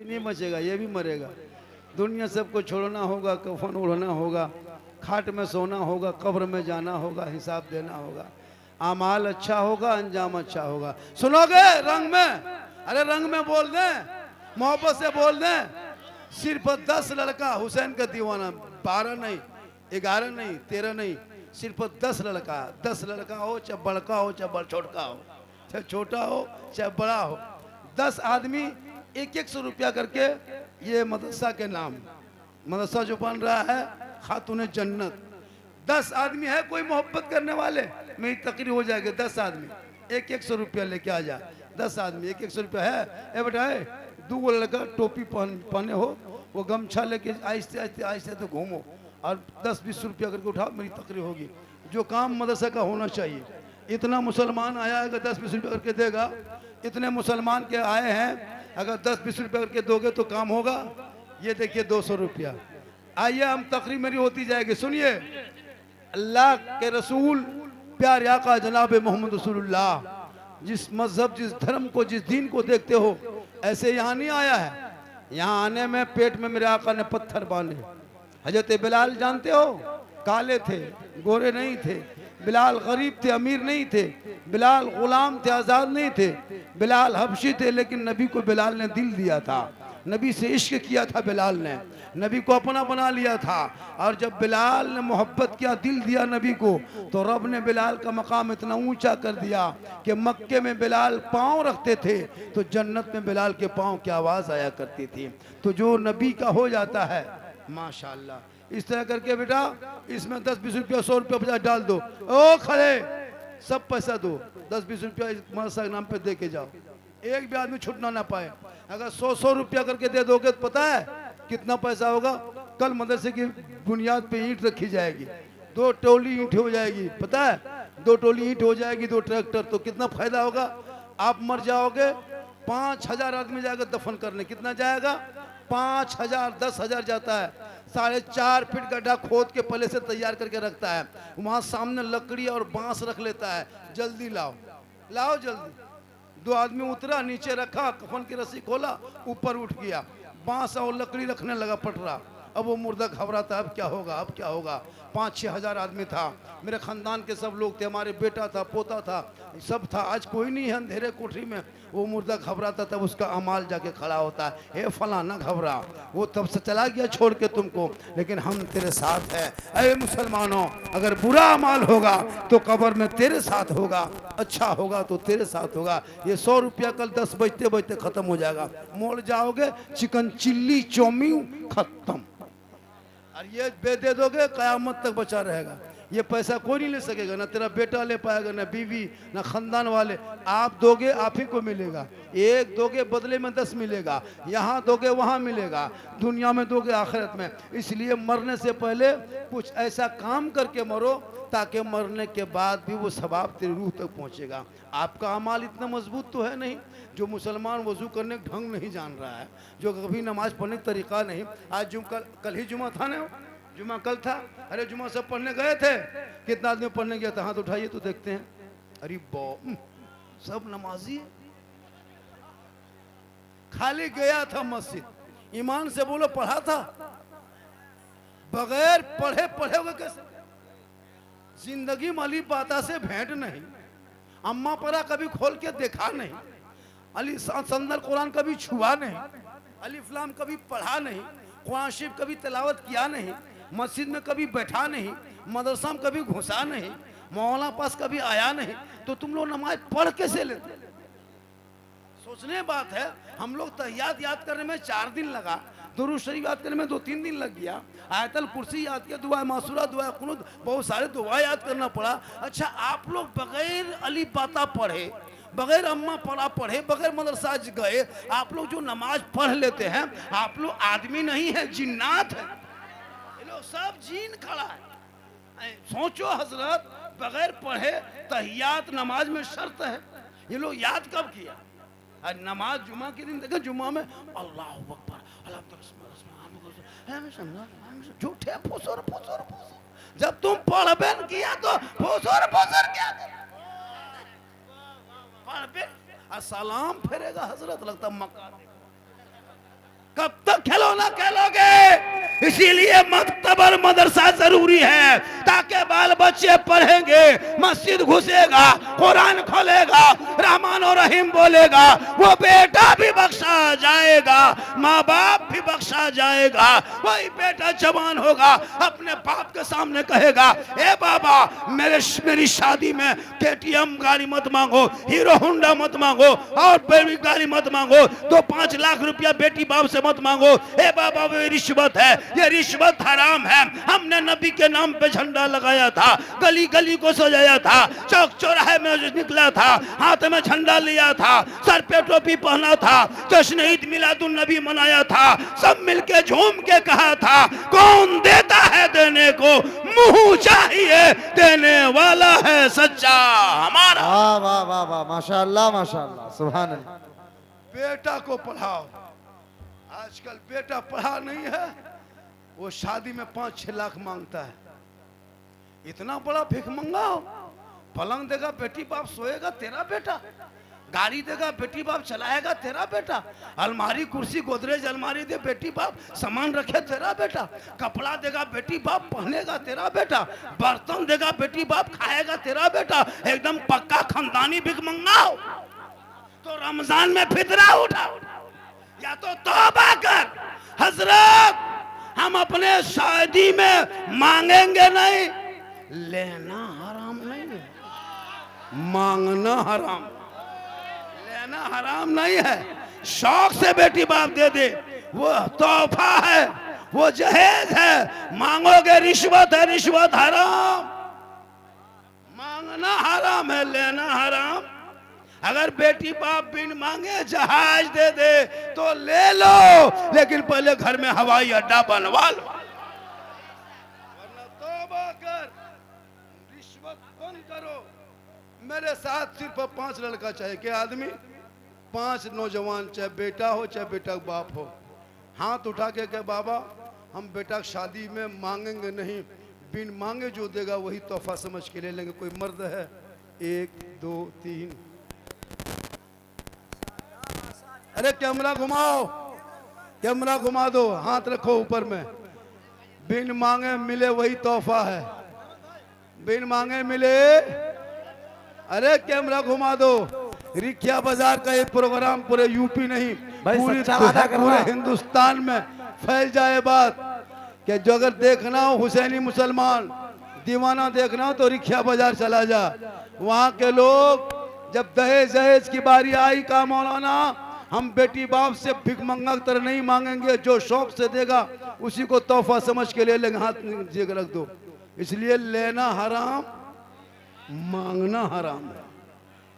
नहीं बचेगा, ये भी मरेगा। दुनिया सबको छोड़ना होगा, कफन ओढ़ना होगा, खाट में सोना होगा, कब्र में जाना होगा, हिसाब देना होगा। अमाल अच्छा होगा, अंजाम अच्छा होगा। सुनोगे रंग में? अरे रंग में बोल दें, मोहब्बत से बोल दें। सिर्फ 10 लड़का हुसैन का दीवाना, 12 नहीं, 11 नहीं, 13 नहीं, सिर्फ 10 लड़का। 10 लड़का हो, चाहे बड़का हो, चाहे छोटका हो, चाहे छोटा हो, चाहे बड़ा हो, 10 आदमी 100 रुपया करके ये मदरसा के नाम, मदरसा जो बन रहा है खातून जन्नत। 10 आदमी है कोई मोहब्बत करने वाले, मेरी तकरीर हो जाएगी। 10 आदमी 100 रुपया लेके आ जा। 10 आदमी 100 रुपया है। ए बेटा है, 2 लड़का टोपी पहने हो, वो गमछा लेके आहिस्ते आहिस्ते आहिस्ते तो घूमो और 10-20 रुपया करके उठाओ, मेरी तकरीर होगी। जो काम मदरसा का होना चाहिए। इतना मुसलमान आया है, 10-20 रुपया करके देगा। इतने मुसलमान के आए हैं, अगर 10-20 रुपया करके दोगे तो काम होगा। ये देखिए 200 रुपया। आइए हम तकरीर मेरी होती जाएगी। सुनिए, अल्लाह के रसूल प्यारे आका जनाब मोहम्मद रसूलुल्लाह, जिस मजहब, जिस धर्म को, जिस दीन को देखते हो, ऐसे यहाँ नहीं आया है। यहाँ आने में पेट में मेरे आका ने पत्थर बांधे। हजरत बिलाल जानते हो, काले थे, गोरे नहीं थे। बिलाल गरीब थे, अमीर नहीं थे। बिलाल गुलाम थे, आज़ाद नहीं थे। बिलाल हबशी थे, लेकिन नबी को बिलाल ने दिल दिया था। नबी से इश्क किया था बिलाल ने, नबी को अपना बना लिया था। और जब बिलाल ने मोहब्बत किया, दिल दिया नबी को, तो रब ने बिलाल का मकाम इतना ऊंचा कर दिया कि मक्के में बिलाल पाँव रखते थे तो जन्नत में बिलाल के पाँव की आवाज़ आया करती थी। तो जो नबी का हो जाता है, माशाअल्लाह, इस तरह करके बेटा इसमें 10-20 रुपया, 100 रुपया 50 डाल दो। ओ खड़े, सब पैसा दो, 10-20 रुपया मदरसा के नाम पे दे के जाओ। एक भी आदमी छूटना ना पाए। अगर 100-100 रुपया करके दे दोगे तो पता है कितना पैसा होगा? कल मदरसे की बुनियाद पे ईंट रखी जाएगी, 2 टोली ईंट हो जाएगी। पता है, 2 टोली ईंट हो जाएगी, 2 ट्रैक्टर। तो कितना फायदा होगा? आप मर जाओगे, 5000 आदमी जाएगा दफन करने। कितना जाएगा? 5000, 10,000 जाता है। 4.5 फीट गड्ढा खोद के पहले से तैयार करके रखता है। वहां सामने लकड़ी और बांस रख लेता है। जल्दी लाओ, लाओ जल्दी। 2 आदमी उतरा, नीचे रखा, कफन की रस्सी खोला, ऊपर उठ गया, बांस और लकड़ी रखने लगा पटरा। अब वो मुर्दा घबराता, अब क्या होगा, अब क्या होगा? 5-6 हजार आदमी था, मेरे खानदान के सब लोग थे, हमारे बेटा था, पोता था, सब था। आज कोई नहीं है अंधेरे कोठरी में। वो मुर्दा घबराता, तब उसका अमाल जाके खड़ा होता है, हे फलाना घबरा, वो तब से चला गया छोड़ के तुमको, लेकिन हम तेरे साथ हैं। अरे मुसलमानों, अगर बुरा अमाल होगा तो कब्र में तेरे साथ होगा, अच्छा होगा तो तेरे साथ होगा। ये 100 रुपया कल 10 बजते बजते खत्म हो जाएगा। मोड़ जाओगे, चिकन चिल्ली चौमीन खत्म। और ये दे दोगे, कयामत तक बचा रहेगा। ये पैसा कोई नहीं ले सकेगा, ना तेरा बेटा ले पाएगा, ना बीवी, ना खानदान वाले। आप दोगे, आप ही को मिलेगा। एक दोगे, बदले में 10 मिलेगा। यहाँ दोगे, वहाँ मिलेगा। दुनिया में दोगे, आखिरत में। इसलिए मरने से पहले कुछ ऐसा काम करके मरो ताकि मरने के बाद भी वो सवाब तेरी रूह तक पहुँचेगा। आपका अमाल इतना मजबूत तो है नहीं। जो मुसलमान वजू करने का ढंग नहीं जान रहा है, जो कभी नमाज पढ़ने का तरीका नहीं। आज कल ही जुमा था ना, जुमा कल था। अरे जुमा सब पढ़ने गए थे, कितना आदमी पढ़ने गया था? हाथ उठाइए तो देखते हैं। अरे सब नमाजी है। खाली गया था मस्जिद, ईमान से बोलो पढ़ा था? बगैर पढ़े पढ़े हुए कैसे? जिंदगी में अली बाता से भेंट नहीं, अम्मा परा कभी खोल के देखा नहीं, अली संदर कुरान कभी छुआ नहीं, अली फलाम कभी पढ़ा नहीं, कुरान शरीफ कभी तिलावत किया नहीं, मस्जिद में कभी बैठा नहीं, मदरसा में कभी घुसा नहीं, मौलाना पास कभी आया नहीं, तो तुम लोग नमाज पढ़ कैसे लेते? सोचने बात है। हम लोग तहियात याद करने में 4 दिन लगा, दुरूद शरीफ याद करने में 2-3 दिन लग गया, आयतल कुर्सी याद किया, दुआ मासूरा, दुआ कुनूत, बहुत सारे दुआ याद करना पड़ा। अच्छा, आप लोग बगैर अली बाता पढ़े, बगैर अम्मा पढ़ा पढ़े, बगैर मदरसा गए, आप लोग जो नमाज पढ़ लेते हैं, आप लोग आदमी नहीं है, जिन्नात है। ये लोग सब जीन खड़ा है। सोचो हजरत, बगैर पढ़े तहियात नमाज में शर्त है। ये लोग याद कब किया? आज नमाज जुमा के दिन देखें, जुमा में अल्लाह अकबर, झूठे फुसुर फुसुर फुसुर। जब तुम पढ़बे किया तो फुसुर फुसुर क्या पढ़बे, सलाम फेरेगा हजरत, लगता मक्का। कब तक खिलौना खेलोगे? इसीलिए मकतब और मदरसा जरूरी है, ताकि बाल बच्चे पढ़ेंगे, मस्जिद घुसेगा, कुरान खोलेगा, रहमान और रहीम बोलेगा, वो बेटा भी बख्शा जाएगा, माँ बाप भी बख्शा जाएगा। वही बेटा जवान होगा, अपने बाप के सामने कहेगा, ए बाबा मेरी शादी में KTM गाड़ी मत मांगो, हीरो होंडा मत मांगो, और बड़ी गाड़ी मत मांगो, तो 5 लाख रुपया बेटी बाप से मत मांगो। ए बाबा वो रिश्वत है, ये रिश्वत हराम है। हमने नबी के नाम पे झंडा लगाया था, गली गली को सजाया था, चौक चौराहे में निकला था, हाथ में झंडा लिया था, सर पे टोपी पहना था, जश्न ईद मिलादुन नबी मनाया था, सब मिलके झूम के कहा था, कौन देता है देने को, मुंह चाहिए देने वाला है सच्चा हमारा। वाह वाह वाह वाह, माशाअल्लाह माशाअल्लाह, सुभान अल्लाह। बेटा को पढ़ाओ। आजकल बेटा पढ़ा नहीं है, वो शादी में 5-6 लाख मांगता है। इतना बड़ा भिख मंगा हो। पलंग देगा बेटी बाप सोएगा तेरा बेटा, गाड़ी देगा बेटी बाप चलाएगा तेरा बेटा, अलमारी कुर्सी गोदरेज अलमारी दे बेटी बाप सामान रखे तेरा बेटा, कपड़ा देगा बेटी बाप पहनेगा तेरा बेटा, बर्तन देगा बेटी बाप खाएगा तेरा बेटा। एकदम पक्का खानदानी भिख मंगा हो तो रमजान में फितरा उठा, या तो तौबा कर। हजरत हम अपने शादी में मांगेंगे नहीं, लेना हराम नहीं है, मांगना हराम, लेना हराम नहीं है। शौक से बेटी बाप दे दे, वो तोहफा है, वो जहेज है। मांगोगे रिश्वत है, रिश्वत हराम, मांगना हराम है, लेना हराम। अगर बेटी बाप बिन मांगे जहाज दे दे तो ले लो, लेकिन पहले घर में हवाई अड्डा बनवा लो, वरना तौबा कर, रिश्वत बंद करो। मेरे साथ सिर्फ 5 लड़का चाहिए, क्या आदमी? 5 नौजवान, चाहे बेटा हो चाहे बेटा का बाप हो, हाथ उठा के कहे बाबा हम बेटा की शादी में मांगेंगे नहीं, बिन मांगे जो देगा वही तोहफा समझ के ले लेंगे। कोई मर्द है? 1 2 3। अरे कैमरा घुमाओ, कैमरा घुमा दो, हाथ रखो ऊपर में। बिन मांगे मिले वही तोहफा है, बिन मांगे मिले। अरे कैमरा घुमा दो। रिक्या बाजार का एक प्रोग्राम पूरे यूपी नहीं पूरे हिंदुस्तान में फैल जाए बात कि जो अगर देखना हो हुसैनी मुसलमान दीवाना देखना हो तो रिक्या बाजार चला जा। वहाँ के लोग जब दहेज की बारी आई, का मौलाना हम बेटी बाप से भिख मंगा तरह नहीं मांगेंगे, जो शौक से देगा उसी को तोहफा समझ के ले लेंगे, हाथ जेब रख दो। इसलिए लेना हराम, मांगना हराम है।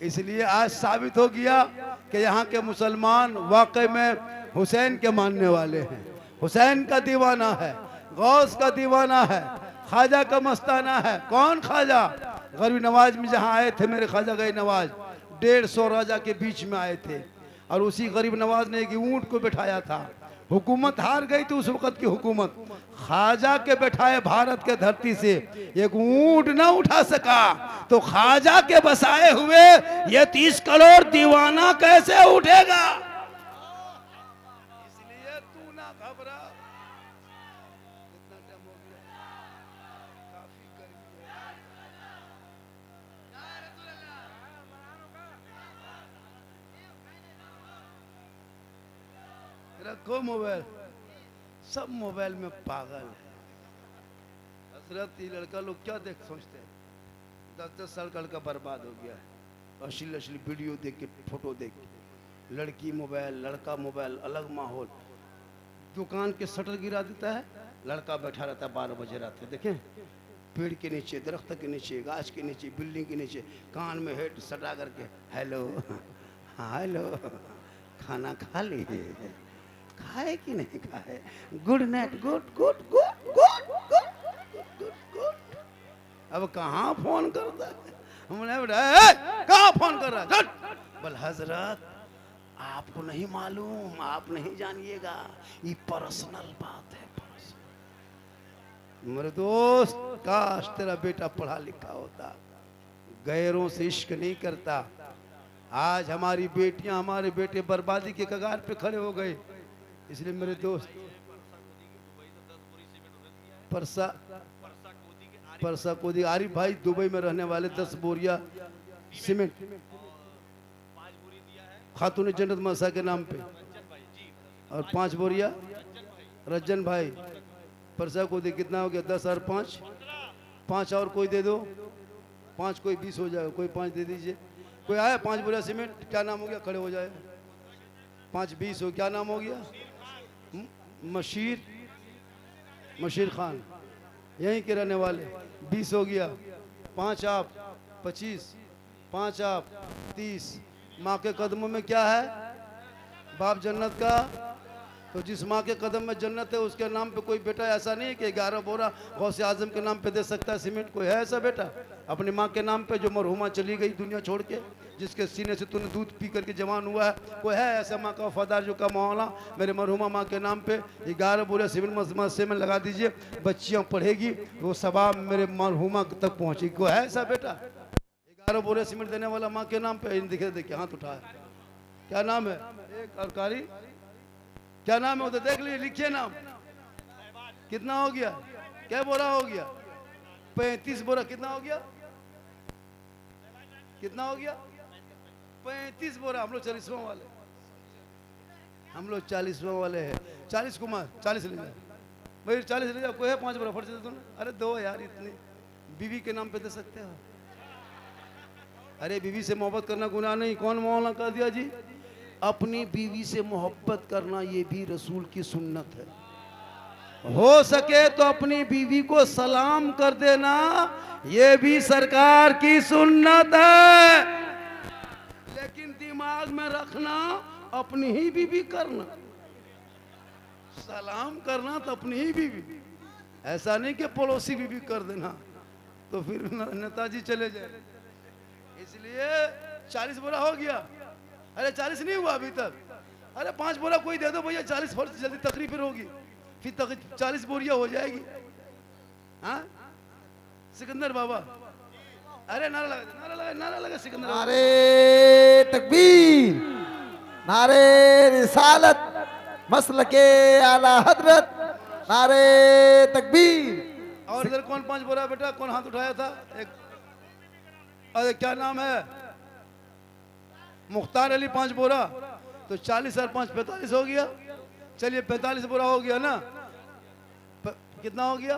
इसलिए आज साबित हो गया कि यहाँ के मुसलमान वाकई में हुसैन के मानने वाले हैं, हुसैन का दीवाना है, गौस का दीवाना है, ख्वाजा का मस्ताना है। कौन ख्वाजा? गरीब नवाज में जहाँ आए थे मेरे ख्वाजा गरीब नवाज, 150 राजा के बीच में आए थे, और उसी गरीब नवाज ने एक ऊंट को बैठाया था। हुकूमत हार गई थी उस वक्त की हुकूमत, ख्वाजा के बैठाए भारत के धरती से एक ऊंट ना उठा सका, तो ख्वाजा के बसाए हुए ये 30 करोड़ दीवाना कैसे उठेगा? इसलिए तू ना घबरा। कितना टाइम हो गया? काफी गर्मी है। रखो मोबाइल, सब मोबाइल में पागल है। हजरत ये लड़का लोग क्या देख सोचते हैं? 10-10 साल का लड़का बर्बाद हो गया है, अश्लील वीडियो देख के, फोटो देख के। लड़की मोबाइल, लड़का मोबाइल, अलग माहौल। दुकान के शटर गिरा देता है, लड़का बैठा रहता है 12 बजे रात में, देखें पेड़ के नीचे, दरख्त के नीचे, गाछ के नीचे, बिल्डिंग के नीचे, कान में हेड सटा करके हेलो हाँ हेलो, खाना खा ली? खाए कि नहीं खाए? Good night, good good good good good good. अब कहाँ फोन करता है? हमने कहाँ फोन कर रहा है? बोल हजरत आपको नहीं मालूम, आप नहीं जानिएगा, ये पर्सनल बात है, पर्सनल। मेरे दोस्त काश तेरा बेटा पढ़ा लिखा होता, गैरों से इश्क नहीं करता। आज हमारी बेटियां, हमारे बेटे बर्बादी के कगार पे खड़े हो गए। इसलिए मेरे दोस्त परसा कोदी आरिफ भाई दुबई में रहने वाले 10 बोरिया सीमेंट खातून जन्नत मसा के नाम पे, और 5 बोरिया रज्जन भाई परसा कोदी। कितना हो गया? 10 और 5 5 और कोई दे दो, 5 कोई 20 हो जाएगा, कोई 5 दे दीजिए। कोई आया 5 बोरिया सीमेंट, क्या नाम हो गया? खड़े हो जाए। 5 20 हो, क्या नाम हो गया? मशीर खान, यहीं के रहने वाले। 20 हो गया, 5 आप 25, 5 आप 30। माँ के कदमों में क्या है? बाप जन्नत का। तो जिस माँ के कदम में जन्नत है उसके नाम पे कोई बेटा ऐसा नहीं है कि 11 बोरा गौसे आजम के नाम पे दे सकता है सीमेंट? कोई है ऐसा बेटा अपनी माँ के नाम पे जो मरहुमा चली गई दुनिया छोड़ के, जिसके सीने से तूने दूध पी करके जवान हुआ है? कोई है ऐसा माँ का वफादार जो का मौला मेरे मरहुमा माँ के नाम पे 11 बोरा सीमेंट मदरसे में लगा दीजिए, बच्चियाँ पढ़ेगी, वो सवाब मेरे मरहुमा तक पहुँचेगी? कोई है ऐसा बेटा 11 बोरे सीमेंट देने वाला माँ के नाम पे? दिखे देखिए हाथ उठाया। क्या नाम है? एक अरकारी, क्या नाम है उधर? देख लीजिए, लिखिए नाम। कितना हो गया? क्या बोरा हो गया? 35 बोरा। कितना हो गया? कितना हो गया? 35 बोरा। हम लोग 40वां वाले, हम लोग 40वां वाले हैं। 40 कुमार 40 ले जाओ भाई, 40 ले जाओ। कोई है 5 बोरा? फट से दे दो ना। अरे दो यार, इतनी बीवी के नाम पे दे सकते हो? अरे बीवी से मोहब्बत करना गुनाह नहीं। कौन मौला कर दिया जी? अपनी बीवी से मोहब्बत करना ये भी रसूल की सुन्नत है। हो सके तो अपनी बीवी को सलाम कर देना, ये भी सरकार की सुन्नत है। लेकिन दिमाग में रखना अपनी ही बीवी करना, सलाम करना तो अपनी ही बीवी, ऐसा नहीं कि पड़ोसी बीवी कर देना तो फिर नेताजी चले जाए। इसलिए 40 बोरा हो गया। अरे 40 नहीं हुआ अभी तक। अरे 5 बोरा कोई दे दो भैया, 40 फर्ज जल्दी तकरीब फिर होगी, फिर 40 बोरिया हो जाएगी। हाँ सिकंदर बाबा, अरे नारा लगा, नारा लगा, नारा लगा सिकंदर। नारे तकबीर, नारे रिसालत, मसलके आला हजरत, नारे तकबीर। और इधर कौन 5 बोरा बेटा? कौन हाथ उठाया था? एक, अरे क्या नाम है? मुख्तार अली 5 बोरा। तो 40 और 5 45 हो गया। चलिए 45 बोरा हो गया ना। कितना हो गया?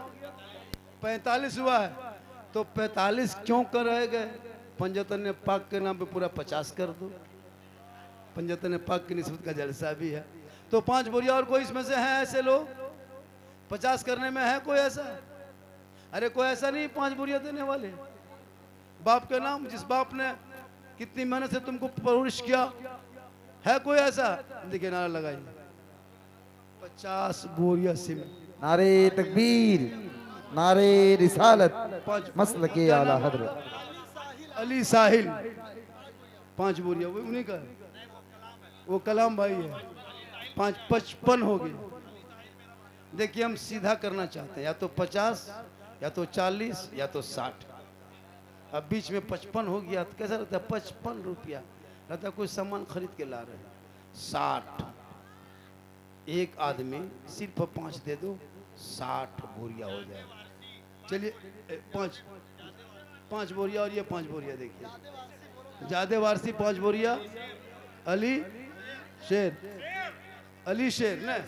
45 हुआ है। तो 45 क्यों कर रहे गए? पंजतन पाक के नाम पे पूरा 50 कर दो। पंजतन पाक की निस्बत का जलसा भी है। तो 5 बोरिया। और कोई इसमें से है ऐसे लोग 50 करने में? है कोई ऐसा? अरे कोई ऐसा नहीं 5 बोरिया देने वाले? बाप के नाम, जिस बाप ने कितनी मेहनत से तुमको परवरिश किया, है कोई ऐसा? देखिए नारा लगाइए, 50 बोरिया सीमेंट। नारे तकबीर, नारे रिसालत, मसलके आला हजरत। अली साहिल 5 बोरिया, वो उन्हीं का है, वो कलाम भाई है। 5 55 हो गए। देखिए हम सीधा करना चाहते हैं, या तो 50 या तो 40 या तो 60। अब बीच में 55 हो गया तो कैसा लगता है? 55 रुपया लगता है कोई सामान खरीद के ला रहे हैं। 60 एक आदमी सिर्फ 5 दे दो, 60 बोरिया हो जाएगा। चलिए 5 बोरिया और ये 5 बोरिया। देखिए जादे वारसी 5 बोरिया, अली शेर, अली शेर न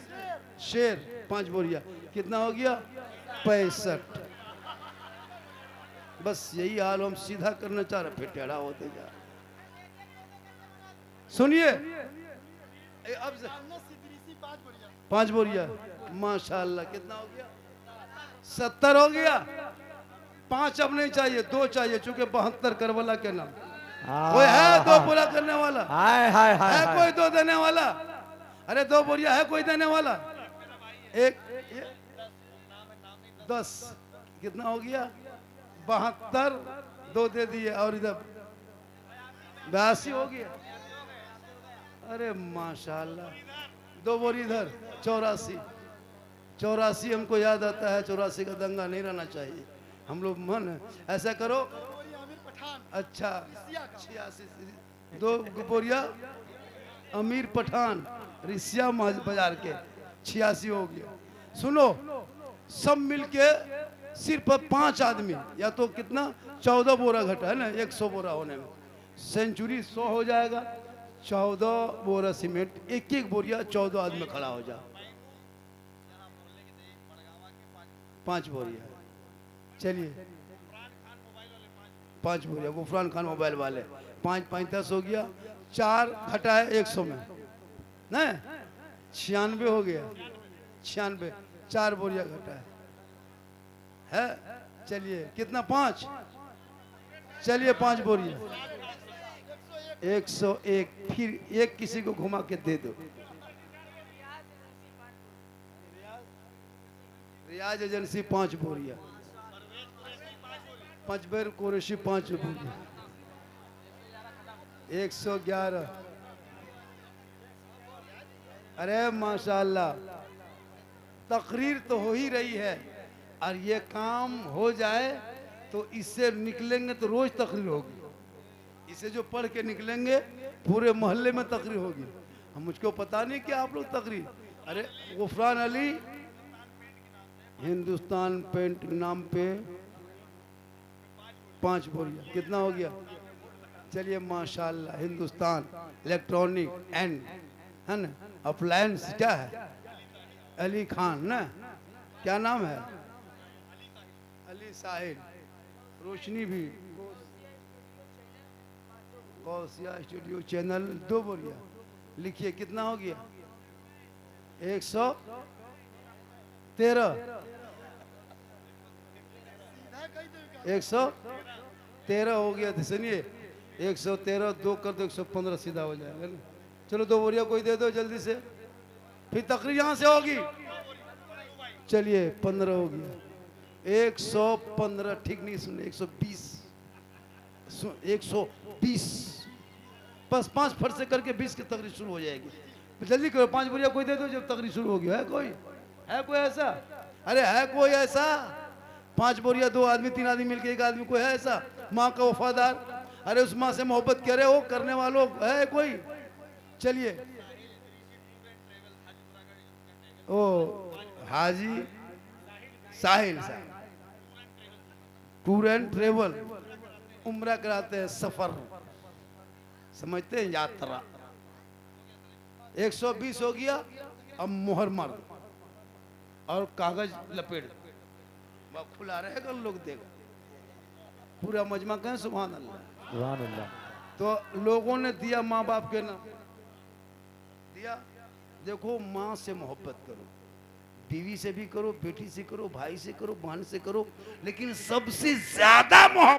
शेर 5 बोरिया। कितना हो गया? 65। बस यही हाल हम सीधा करना चाह रहे, फिर टेढ़ा होते जा। सुनिए अब 5 बोरिया माशाल्लाह। कितना हो गया? 70 हो गया। 5 अब नहीं चाहिए, 2 चाहिए, चूंकि 72 करबला के नाम। कोई है 2 पूरा करने वाला? हाय हाय हाय, है कोई 2 देने वाला? अरे 2 बोरिया है कोई देने वाला? एक 10। कितना हो गया? 72। 2 दे दिए और इधर 82 हो गया। अरे माशाल्लाह। 2 बोरी इधर 84। 84 हमको याद आता है, 84 का दंगा नहीं रहना चाहिए। हम लोग मन ऐसा करो। अच्छा 86। 2 बोरिया अमीर पठान रिसिया बाजार के 86 हो गया। सुनो, सब मिलके सिर्फ 5 आदमी, या तो कितना 14 बोरा घटा है ना 100 बोरा होने में, सेंचुरी 100 हो जाएगा। 14 बोरा सीमेंट, एक एक बोरिया 14 आदमी खड़ा हो जा, 5 बोरिया। चलिए 5 बोरिया, गुफरान खान मोबाइल वाले 5 5 10 हो गया, 4 घटाए 100 में ना 96 हो गया, 96, 4 बोरिया घटा है। चलिए कितना 5, चलिए 5 बोरिया 101, फिर एक किसी को घुमा के दे दो। रियाज एजेंसी 5 बोरिया, पंचबेर कुरैशी 5 बोरिया, 111। अरे माशाल्लाह, तकरीर तो हो ही रही है, और ये काम हो जाए तो इससे निकलेंगे तो रोज तकरीर होगी। इसे जो पढ़ के निकलेंगे पूरे मोहल्ले में तकरीर होगी। हम मुझको पता नहीं कि आप लोग तकरीर, अरे गुफरान अली हिंदुस्तान पेंट नाम पे 5 बोरिया, कितना हो गया? चलिए माशाल्लाह, हिंदुस्तान इलेक्ट्रॉनिक एंड है ना अप्लायंस, क्या है? अली खान ना, क्या नाम है? अली साहिल। रोशनी भी, गौसिया स्टूडियो चैनल 2 बोरिया। लिखिए कितना हो गया? 113, 113 हो गया। सुनिए 113 2 कर दो 115 सीधा हो जाएगा ना। चलो 2 बोरिया कोई दे दो जल्दी से, फिर तकरीर यहाँ से होगी। चलिए 15 हो गया, 115, ठीक नहीं सुने, 120, 120, बस 5 फट से करके 20 की तकरीर शुरू हो जाएगी। जल्दी करो, 5 बोरिया कोई दे दो जब तकरीर शुरू होगी। है कोई, है कोई ऐसा? अरे है कोई ऐसा? 5 बोरिया 2 आदमी 3 आदमी मिलके 1 आदमी, कोई है ऐसा? माँ का वफादार, अरे उस माँ से मोहब्बत करे हो करने वालों, है कोई? चलिए ओ हाजी साहिल साहब, टूर एंड ट्रेवल, उम्रा कराते हैं, सफर समझते हैं, यात्रा। 120 हो गया। अब मोहर मार दो और कागज लपेट दो, खुला रहेगा, लोग देगा। पूरा मजमा कहें सुभान अल्लाह, सुभान अल्लाह। तो लोगों ने दिया माँ बाप के नाम दिया। देखो, माँ से मोहब्बत करो, बीवी से भी करो, बेटी से करो, भाई से करो, बहन से करो, लेकिन सबसे ज्यादा मोहब्बत